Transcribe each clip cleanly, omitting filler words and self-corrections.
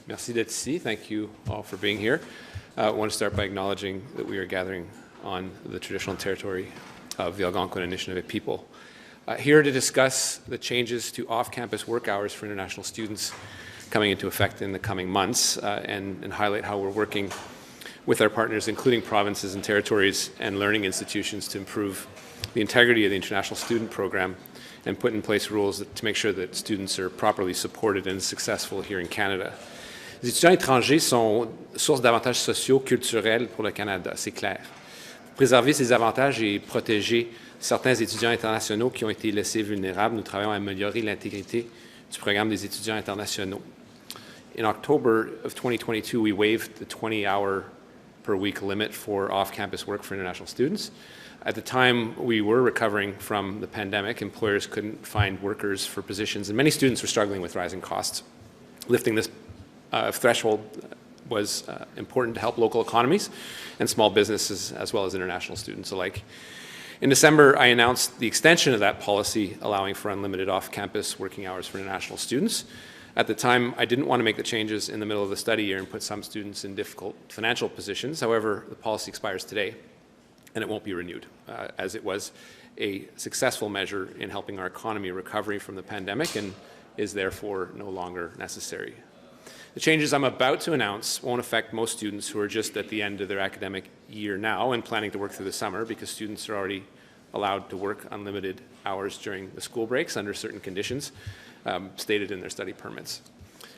Merci d'être ici. Thank you all for being here. I want to start by acknowledging that we are gathering on the traditional territory of the Algonquin Anishinaabe people. Here to discuss the changes to off-campus work hours for international students coming into effect in the coming months and highlight how we're working with our partners, including provinces and territories and learning institutions, to improve the integrity of the international student program and put in place rules to make sure that students are properly supported and successful here in Canada. Les étudiants étrangers sont source d'avantages sociaux, culturels pour le Canada, c'est clair. Pour préserver ces avantages et protéger certains étudiants internationaux qui ont été laissés vulnérables, nous travaillons à améliorer l'intégrité du programme des étudiants internationaux. In October of 2022, we waived the 20-hour per week limit for off-campus work for international students. At the time we were recovering from the pandemic, employers couldn't find workers for positions, and many students were struggling with rising costs. Lifting this threshold was important to help local economies and small businesses as well as international students alike. In December, I announced the extension of that policy, allowing for unlimited off-campus working hours for international students. At the time, I didn't want to make the changes in the middle of the study year and put some students in difficult financial positions. However, the policy expires today, and it won't be renewed, as it was a successful measure in helping our economy recover from the pandemic and is therefore no longer necessary. The changes I'm about to announce won't affect most students who are just at the end of their academic year now and planning to work through the summer, because students are already allowed to work unlimited hours during the school breaks under certain conditions stated in their study permits.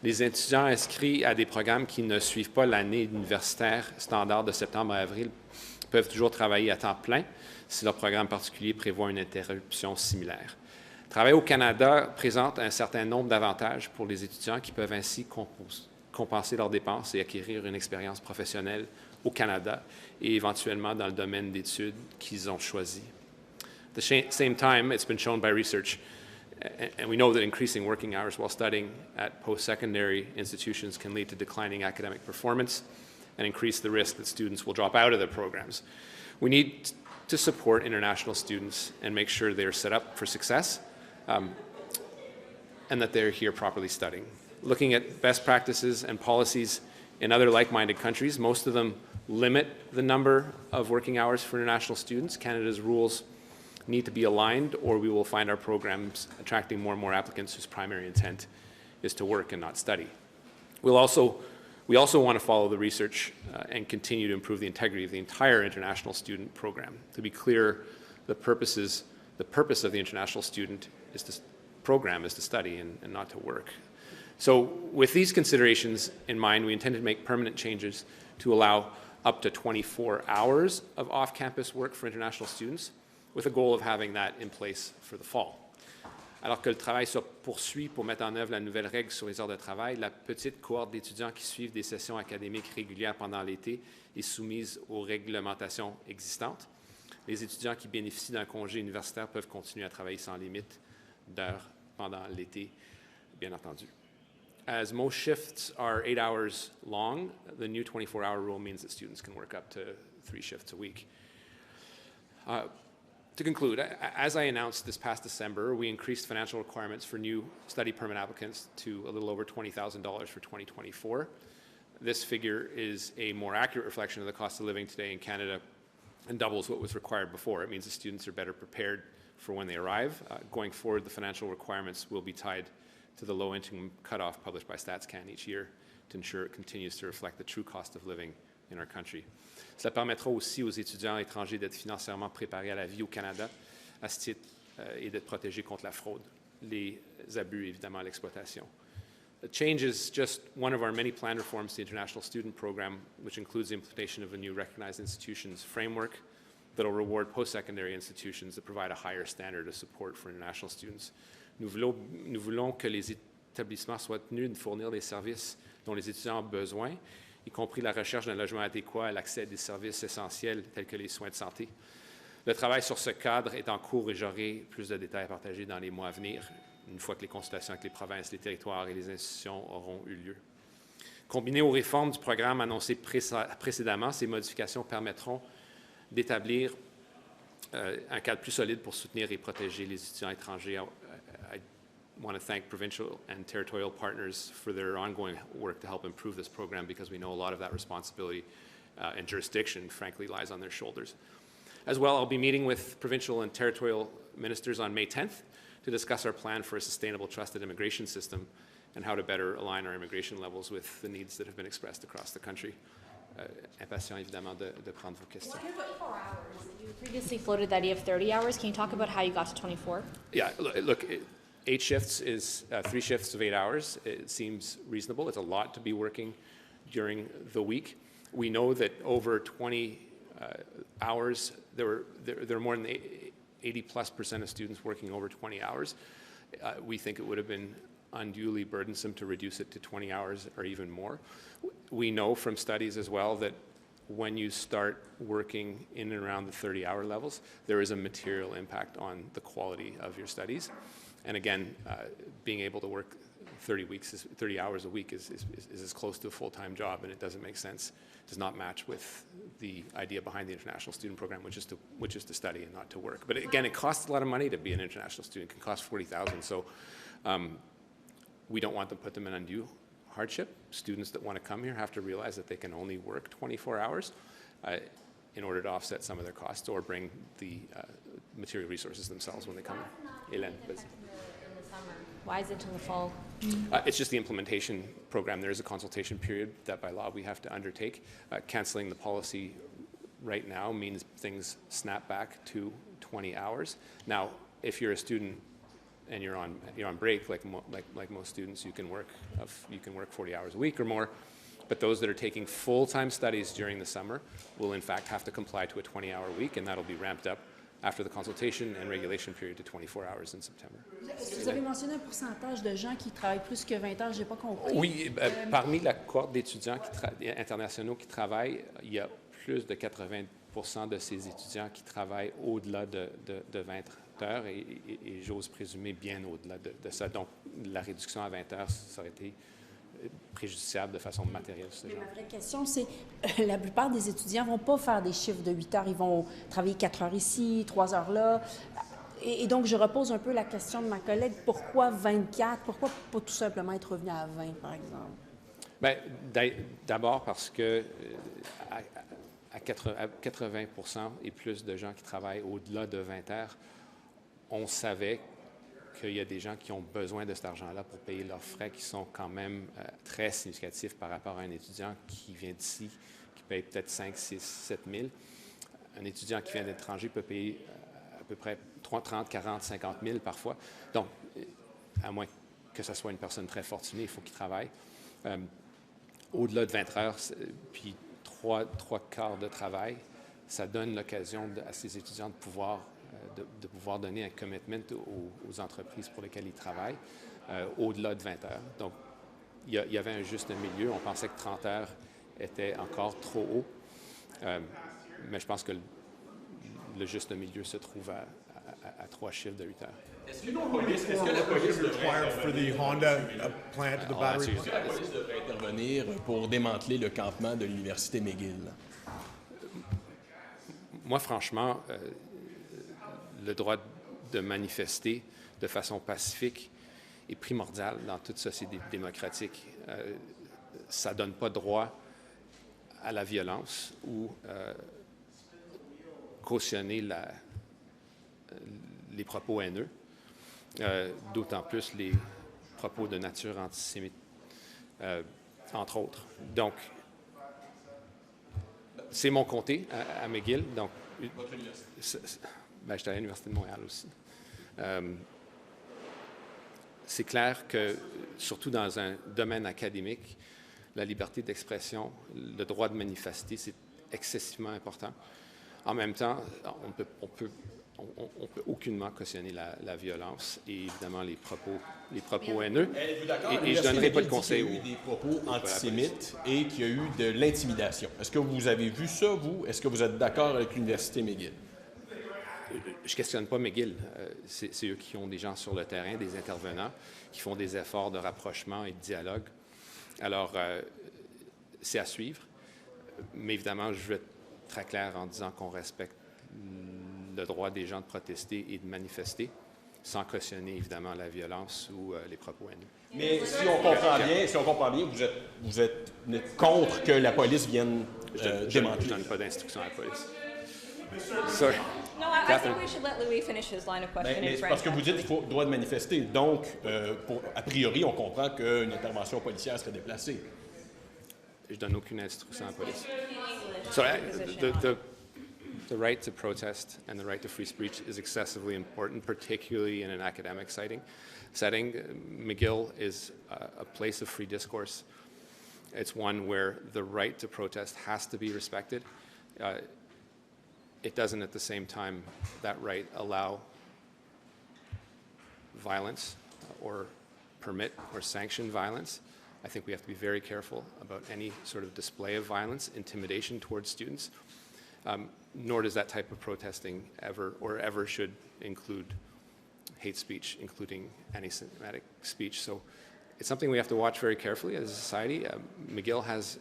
Les étudiants inscrits à des programmes qui ne suivent pas l'année universitaire standard de septembre à avril peuvent toujours travailler à temps plein si leur programme particulier prévoit une interruption similaire. Travailler au Canada présente un certain nombre d'avantages pour les étudiants qui peuvent ainsi compenser leurs dépenses et acquérir une expérience professionnelle au Canada et éventuellement dans le domaine d'études qu'ils ont choisi. At the same time, it's been shown by research, and we know that increasing working hours while studying at post-secondary institutions can lead to declining academic performance and increase the risk that students will drop out of their programs. We need to support international students and make sure they are set up for success and that they're here properly studying. Looking at best practices and policies in other like-minded countries, most of them limit the number of working hours for international students. Canada's rules need to be aligned, or we will find our programs attracting more and more applicants whose primary intent is to work and not study. We also want to follow the research and continue to improve the integrity of the entire international student program. To be clear, the purpose of the international student program is to study and not to work. So with these considerations in mind, we intend to make permanent changes to allow up to 24 hours of off-campus work for international students, with a goal of having that in place for the fall. Alors que le travail se poursuit pour mettre en œuvre la nouvelle règle sur les heures de travail, la petite cohorte d'étudiants qui suivent des sessions académiques régulières pendant l'été est soumise aux réglementations existantes. Les étudiants qui bénéficient d'un congé universitaire peuvent continuer à travailler sans limite d'heures pendant l'été, bien entendu. As most shifts are 8 hours long, the new 24-hour rule means that students can work up to 3 shifts a week. To conclude, as I announced this past December, we increased financial requirements for new study permit applicants to a little over $20,000 for 2024. This figure is a more accurate reflection of the cost of living today in Canada and doubles what was required before. It means the students are better prepared for when they arrive. Going forward, the financial requirements will be tied to the low income cutoff published by StatsCan each year to ensure it continues to reflect the true cost of living in our country. Cela permettra aussi aux étudiants étrangers d'être financièrement préparés à la vie au Canada à ce titre et d'être protégés contre la fraude, les abus et évidemment l'exploitation. The change is just one of our many planned reforms to the International Student Program, which includes the implementation of a new Recognized Institutions framework that will reward post-secondary institutions that provide a higher standard of support for international students. Nous voulons que les établissements soient tenus de fournir les services dont les étudiants ont besoin, y compris la recherche d'un logement adéquat et l'accès à des services essentiels tels que les soins de santé. Le travail sur ce cadre est en cours et j'aurai plus de détails à partager dans les mois à venir, une fois que les consultations avec les provinces, les territoires et les institutions auront eu lieu. Combinées aux réformes du programme annoncées précédemment, ces modifications permettront d'établir un cadre plus solide pour soutenir et protéger les étudiants étrangers. I want to thank provincial and territorial partners for their ongoing work to help improve this program, because we know a lot of that responsibility and jurisdiction, frankly, lies on their shoulders. As well, I'll be meeting with provincial and territorial ministers on May 10th to discuss our plan for a sustainable, trusted immigration system and how to better align our immigration levels with the needs that have been expressed across the country. Impatient, évidemment, de prendre vos questions. 24 hours. You previously floated the idea of 30 hours. Can you talk about how you got to 24? Yeah, look, 8 shifts is 3 shifts of 8 hours. It seems reasonable. It's a lot to be working during the week. We know that over 20 hours, there are more than 80+% of students working over 20 hours. We think it would have been unduly burdensome to reduce it to 20 hours or even more. We know from studies as well that when you start working in and around the 30-hour levels, there is a material impact on the quality of your studies. And again, being able to work 30 hours a week is as close to a full-time job, and it doesn't make sense, does not match with the idea behind the international student program, which is to study and not to work. But again, it costs a lot of money to be an international student. It can cost $40,000. So we don't want to put them in undue hardship. Students that want to come here have to realize that they can only work 24 hours in order to offset some of their costs or bring the material resources themselves when they come here. Hélène, vas-y. In the summer. Why is it till the fall? It's just the implementation program. There is a consultation period that by law we have to undertake. Canceling the policy right now means things snap back to 20 hours. Now, if you're a student and you're on break, like most students, you can work 40 hours a week or more. But those that are taking full-time studies during the summer will in fact have to comply to a 20-hour week, and that'll be ramped up after the consultation and regulation period to 24 hours in September. Vous avez mentionné un pourcentage de gens qui travaillent plus que 20 heures, je n'ai pas compris. Oui, parmi la cohorte d'étudiants internationaux qui travaillent, il y a plus de 80% de ces étudiants qui travaillent au-delà de 20 heures et j'ose présumer bien au-delà de ça. Donc, la réduction à 20 heures, ça aurait été préjudiciable de façon matérielle. Mais ma vraie question, c'est la plupart des étudiants ne vont pas faire des chiffres de 8 heures. Ils vont travailler 4 heures ici, 3 heures là. Et donc, je repose un peu la question de ma collègue. Pourquoi 24? Pourquoi pas tout simplement être revenu à 20, par exemple? Bien, d'abord parce que à 80% et plus de gens qui travaillent au-delà de 20 heures, on savait qu'il y a des gens qui ont besoin de cet argent-là pour payer leurs frais qui sont quand même très significatifs par rapport à un étudiant qui vient d'ici, qui paye peut-être 5, 6, 7 000. Un étudiant qui vient d'étranger peut payer à peu près 30, 40, 50 000 parfois. Donc, à moins que ce soit une personne très fortunée, il faut qu'il travaille. Au-delà de 20 heures, puis trois quarts de travail, ça donne l'occasion à ces étudiants de pouvoir donner un commitment aux entreprises pour lesquelles ils travaillent au-delà de 20 heures. Donc, il y avait un juste milieu. On pensait que 30 heures était encore trop haut, mais je pense que le juste milieu se trouve à 3 chiffres de 8 heures. Est-ce que la police devrait intervenir pour démanteler le campement de l'Université McGill? Moi, franchement, le droit de manifester de façon pacifique est primordial dans toute société démocratique. Ça ne donne pas droit à la violence ou cautionner les propos haineux, d'autant plus les propos de nature antisémite, entre autres. Donc, c'est mon comté à McGill. Donc, Votre université? Ben, j'étais à l'Université de Montréal aussi. C'est clair que, surtout dans un domaine académique, la liberté d'expression, le droit de manifester, c'est excessivement important. En même temps, on peut aucunement cautionner la violence et évidemment les propos haineux. Êtes-vous d'accord? Et je ne donnerai pas de conseils. Il y a eu des propos antisémites et qu'il y a eu de l'intimidation. Est-ce que vous avez vu ça, vous? Est-ce que vous êtes d'accord avec l'Université McGill? Je ne questionne pas McGill. C'est eux qui ont des gens sur le terrain, des intervenants, qui font des efforts de rapprochement et de dialogue. Alors, c'est à suivre. Mais évidemment, je veux être très clair en disant qu'on respecte le droit des gens de protester et de manifester, sans cautionner évidemment la violence ou les propos haineux. Mais si on comprend bien, vous êtes contre que la police vienne Je démanteler. ne donne pas d'instruction à la police. Sorry. No, I think we should let Louis finish his line of questioning. Mais c'est parce que vous dites qu'il faut droit de manifester. Donc, a priori, on comprend qu'une intervention policière serait déplacée. Je donne aucune instruction à la police. So the right to protest and the right to free speech is excessively important, particularly in an academic setting. McGill is a place of free discourse. It's one where the right to protest has to be respected. It doesn't, at the same time, that right allow violence or permit or sanction violence. I think we have to be very careful about any sort of display of violence, intimidation towards students, nor does that type of protesting ever should include hate speech, including anti-Semitic speech. So it's something we have to watch very carefully as a society. McGill has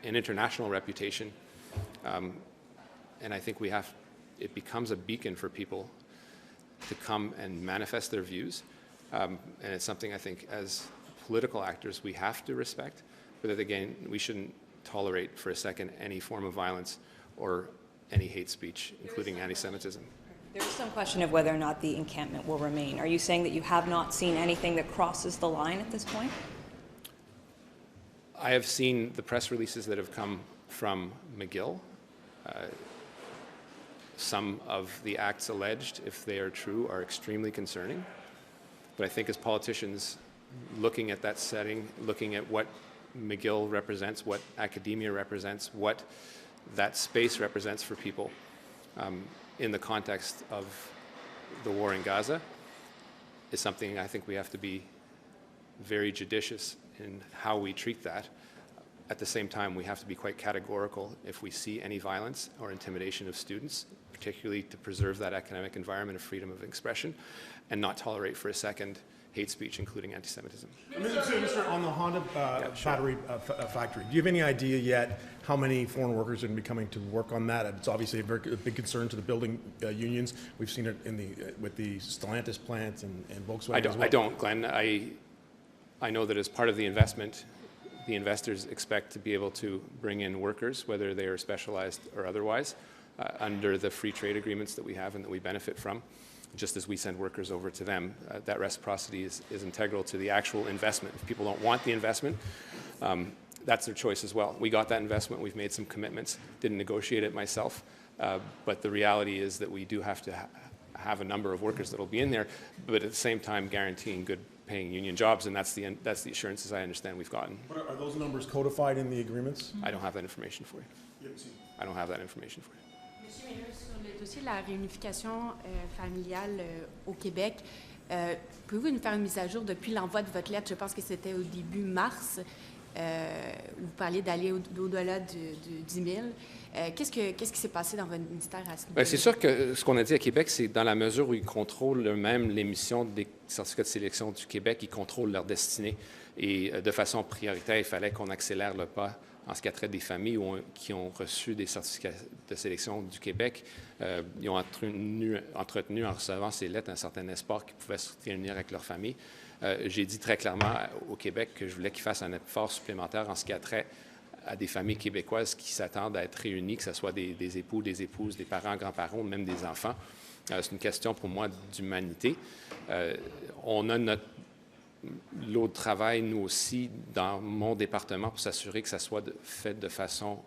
an international reputation, and I think it becomes a beacon for people to come and manifest their views. And it's something I think as political actors we have to respect, but that again, we shouldn't tolerate for a second any form of violence or any hate speech, including anti-Semitism. There is some question of whether or not the encampment will remain. Are you saying that you have not seen anything that crosses the line at this point? I have seen the press releases that have come from McGill. Some of the acts alleged, if they are true, are extremely concerning. But I think as politicians, looking at that setting, looking at what McGill represents, what academia represents, what that space represents for people in the context of the war in Gaza, is something I think we have to be very judicious in how we treat that. At the same time, we have to be quite categorical if we see any violence or intimidation of students, particularly to preserve that academic environment of freedom of expression, and not tolerate for a second hate speech, including anti-Semitism. Mr. On the Honda battery factory, do you have any idea yet how many foreign workers are going to be coming to work on that? It's obviously a big concern to the building unions. We've seen it with the Stellantis plant and Volkswagen as well. I don't, Glenn. I know that as part of the investment, the investors expect to be able to bring in workers, whether they are specialized or otherwise, under the free trade agreements that we have and that we benefit from. Just as we send workers over to them, that reciprocity is integral to the actual investment. If people don't want the investment, that's their choice as well. We got that investment. We've made some commitments. Didn't negotiate it myself, but the reality is that we do have to have a number of workers that will be in there, but at the same time guaranteeing good paying union jobs, and that's the assurances I understand we've gotten. Are those numbers codified in the agreements? I don't have that information for you. I don't have that information for you. Monsieur Miller, sur le dossier de la réunification familiale au Québec, pouvez-vous nous faire une mise à jour depuis l'envoi de votre lettre? Je pense que c'était au début mars. Vous parliez d'aller au-delà de 10 000. Qu'est-ce qui s'est passé dans votre ministère à ce niveau? C'est sûr que ce qu'on a dit à Québec, c'est dans la mesure où ils contrôlent eux-mêmes l'émission des certificats de sélection du Québec, ils contrôlent leur destinée. Et de façon prioritaire, il fallait qu'on accélère le pas en ce qui a trait des familles qui ont reçu des certificats de sélection du Québec. Ils ont entretenu en recevant ces lettres un certain espoir qu'ils pouvaient se réunir avec leur famille. J'ai dit très clairement au Québec que je voulais qu'ils fassent un effort supplémentaire en ce qui a trait à des familles québécoises qui s'attendent à être réunies, que ce soit des époux, des épouses, des parents, grands-parents, même des enfants. C'est une question pour moi d'humanité. On a notre lot de travail, nous aussi, dans mon département, pour s'assurer que ça soit fait de façon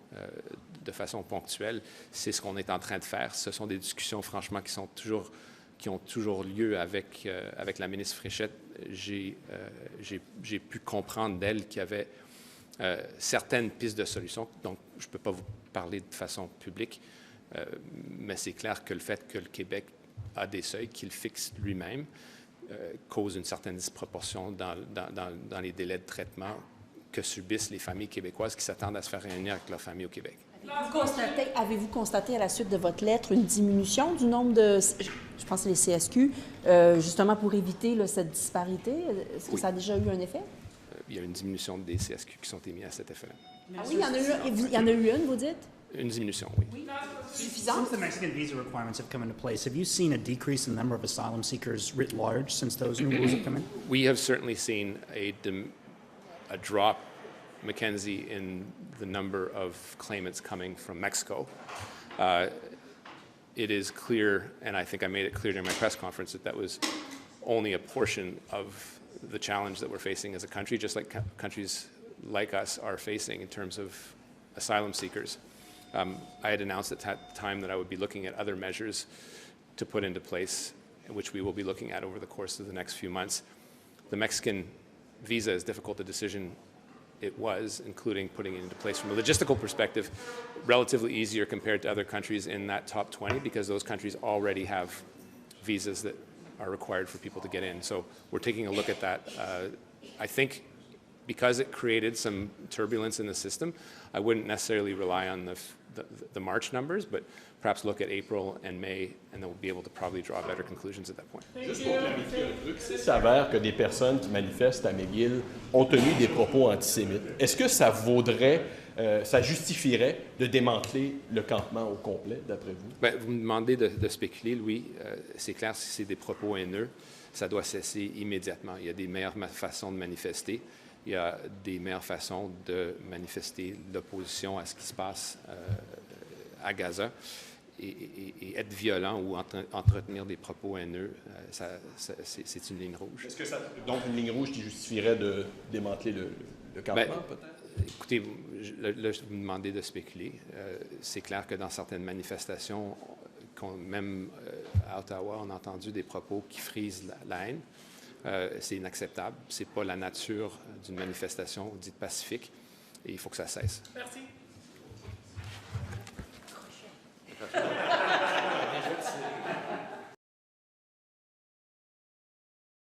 ponctuelle. C'est ce qu'on est en train de faire. Ce sont des discussions, franchement, qui ont toujours lieu avec la ministre Fréchette. J'ai pu comprendre d'elle qu'il y avait certaines pistes de solutions. Donc, je ne peux pas vous parler de façon publique, mais c'est clair que le fait que le Québec a des seuils qu'il fixe lui-même cause une certaine disproportion dans les délais de traitement que subissent les familles québécoises qui s'attendent à se faire réunir avec leur famille au Québec. Avez-vous constaté à la suite de votre lettre une diminution du nombre de, je pense les CSQ, justement pour éviter cette disparité? Est-ce que ça a déjà eu un effet? Il y a une diminution des CSQ qui sont émis à cet effet-là. Ah oui, il y en a eu une, vous dites? Une diminution, oui. Since the Mexican visa requirements have come into place, have you seen a decrease in the number of asylum seekers writ large since those new rules have come in? We have certainly seen a drop, Mackenzie, in the number of claimants coming from Mexico. It is clear, and I think I made it clear during my press conference, that that was only a portion of the challenge that we're facing as a country, just like countries like us are facing in terms of asylum seekers. I had announced at that time that I would be looking at other measures to put into place, which we will be looking at over the course of the next few months. The Mexican visa, as difficult a decision it was, including putting it into place from a logistical perspective, relatively easier compared to other countries in that top 20, because those countries already have visas that are required for people to get in. So we're taking a look at that. I think because it created some turbulence in the system, I wouldn't necessarily rely on the March numbers, but perhaps look at April and May, and then we'll be able to probably draw better conclusions at that point. Juste pour clarifier un truc, s'il s'avère que des personnes qui manifestent à McGill ont tenu des propos antisémites, est-ce que ça vaudrait, ça justifierait de démanteler le campement au complet, d'après vous? Bien, vous me demandez de spéculer, Louis. C'est clair, si c'est des propos haineux, ça doit cesser immédiatement. Il y a des meilleures façons de manifester. Il y a des meilleures façons de manifester l'opposition à ce qui se passe à Gaza. Et être violent ou entretenir des propos haineux, c'est une ligne rouge. Est-ce que ça, donc, une ligne rouge qui justifierait de démanteler le campement, peut-être? Écoutez, là, je vous demandez de spéculer. C'est clair que dans certaines manifestations, même à Ottawa, on a entendu des propos qui frisent la haine. C'est inacceptable. Ce n'est pas la nature d'une manifestation dite pacifique. Et il faut que ça cesse. Merci.